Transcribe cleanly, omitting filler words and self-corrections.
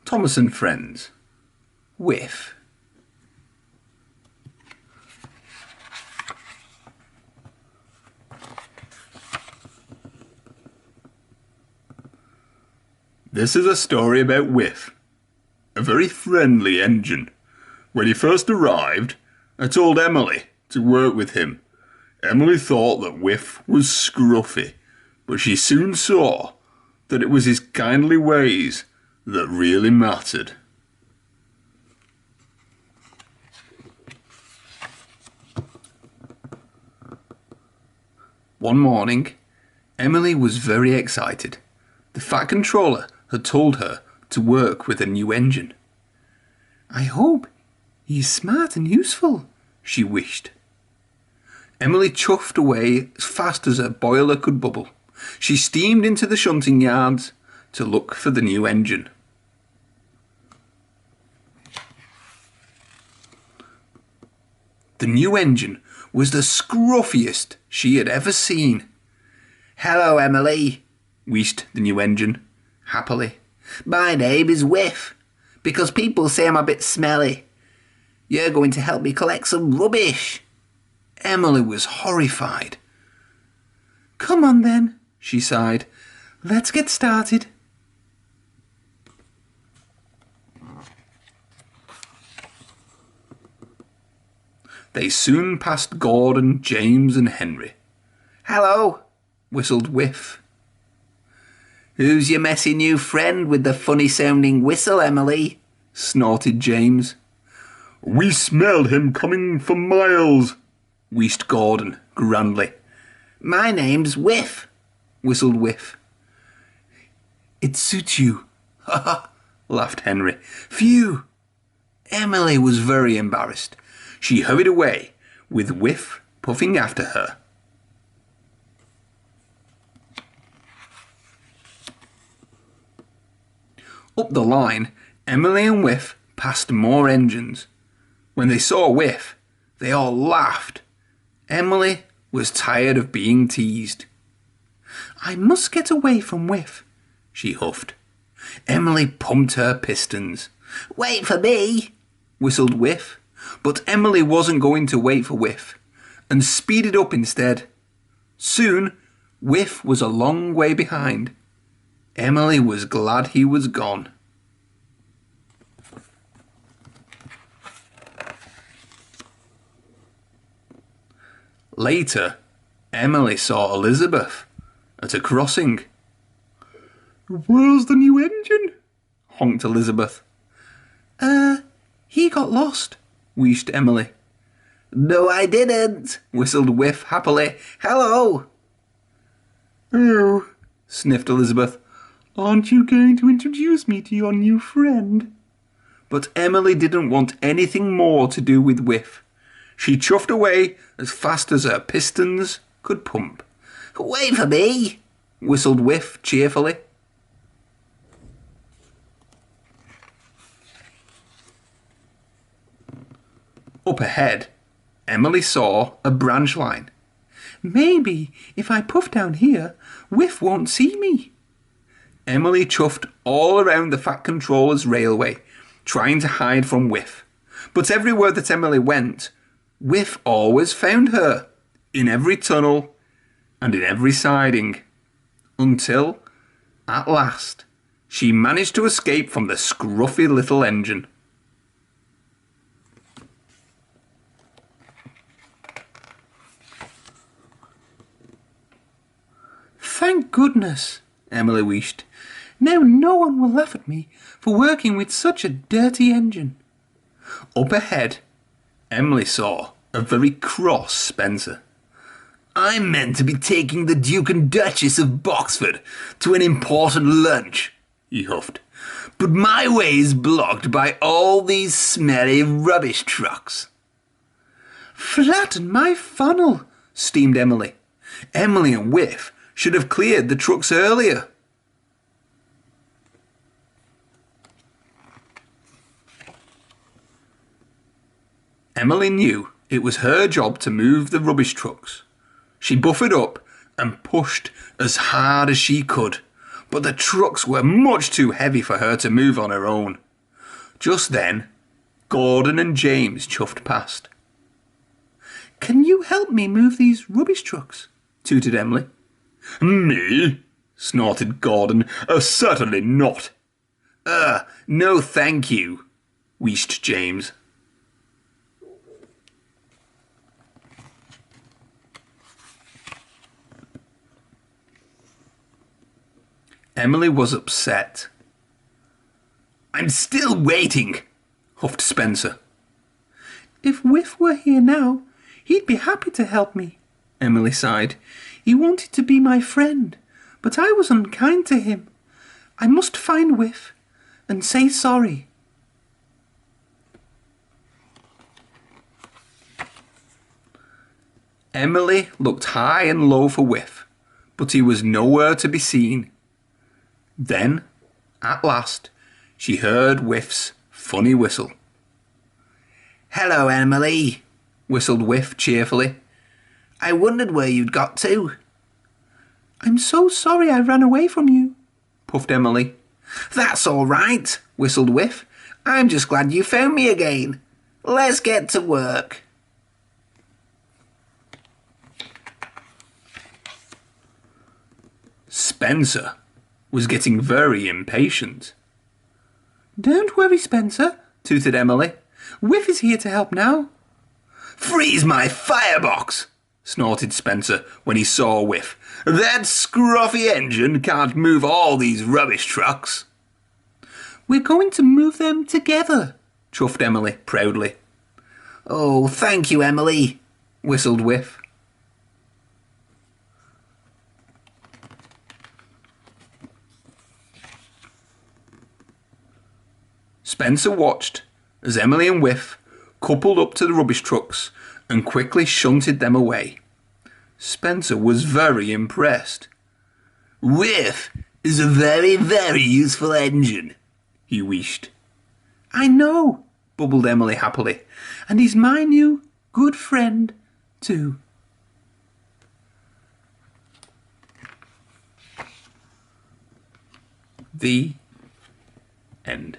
Thomas and Friends. Whiff. This is a story about Whiff, a very friendly engine. When he first arrived, I told Emily to work with him. Emily thought that Whiff was scruffy, but she soon saw that it was his kindly ways that really mattered. One morning, Emily was very excited. The Fat Controller had told her to work with a new engine. "I hope he's smart and useful," she wished. Emily chuffed away as fast as her boiler could bubble. She steamed into the shunting yards to look for the new engine. The new engine was the scruffiest she had ever seen. "Hello, Emily," wheezed the new engine, happily. "My name is Whiff, because people say I'm a bit smelly. You're going to help me collect some rubbish." Emily was horrified. "Come on then," she sighed. "Let's get started." They soon passed Gordon, James and Henry. "Hello," whistled Whiff. "Who's your messy new friend with the funny-sounding whistle, Emily?" snorted James. "We smelled him coming for miles," wheezed Gordon grandly. "My name's Whiff," whistled Whiff. "It suits you," ha ha, laughed Henry. "Phew!" Emily was very embarrassed. She hurried away, with Whiff puffing after her. Up the line, Emily and Whiff passed more engines. When they saw Whiff, they all laughed. Emily was tired of being teased. "I must get away from Whiff," she huffed. Emily pumped her pistons. "Wait for me," whistled Whiff. But Emily wasn't going to wait for Whiff, and speeded up instead. Soon, Whiff was a long way behind. Emily was glad he was gone. Later, Emily saw Elizabeth at a crossing. "Where's the new engine?" honked Elizabeth. He got lost," wheezed Emily. "No, I didn't," whistled Whiff happily. "Hello." "Oh," sniffed Elizabeth. "Aren't you going to introduce me to your new friend?" But Emily didn't want anything more to do with Whiff. She chuffed away as fast as her pistons could pump. "Wait for me," whistled Whiff cheerfully. Up ahead, Emily saw a branch line. "Maybe if I puff down here, Whiff won't see me." Emily chuffed all around the Fat Controller's railway, trying to hide from Whiff. But everywhere that Emily went, Whiff always found her, in every tunnel and in every siding. Until, at last, she managed to escape from the scruffy little engine. "Thank goodness," Emily wished. "Now no one will laugh at me for working with such a dirty engine." Up ahead, Emily saw a very cross Spencer. "I'm meant to be taking the Duke and Duchess of Boxford to an important lunch," he huffed. "But my way is blocked by all these smelly rubbish trucks." "Flatten my funnel," steamed Emily. Emily and Whiff should have cleared the trucks earlier. Emily knew it was her job to move the rubbish trucks. She buffered up and pushed as hard as she could, but the trucks were much too heavy for her to move on her own. Just then, Gordon and James chuffed past. "Can you help me move these rubbish trucks?" tooted Emily. "Me?" snorted Gordon. Certainly not." No thank you," wheezed James. Emily was upset. "I'm still waiting," huffed Spencer. "If Whiff were here now, he'd be happy to help me," Emily sighed. "He wanted to be my friend, but I was unkind to him. I must find Whiff and say sorry." Emily looked high and low for Whiff, but he was nowhere to be seen. Then, at last, she heard Whiff's funny whistle. "Hello, Emily," whistled Whiff cheerfully. "I wondered where you'd got to." "I'm so sorry I ran away from you," puffed Emily. "That's all right," whistled Whiff. "I'm just glad you found me again. Let's get to work." Spencer was getting very impatient. "Don't worry, Spencer," tooted Emily. "Whiff is here to help now." "Freeze my firebox!" snorted Spencer when he saw Whiff. "That scruffy engine can't move all these rubbish trucks." "We're going to move them together," chuffed Emily proudly. "Oh, thank you, Emily," whistled Whiff. Spencer watched as Emily and Whiff coupled up to the rubbish trucks and quickly shunted them away. Spencer was very impressed. "Whiff is a very, very useful engine," he wished. "I know," bubbled Emily happily. "And he's my new good friend, too." The end.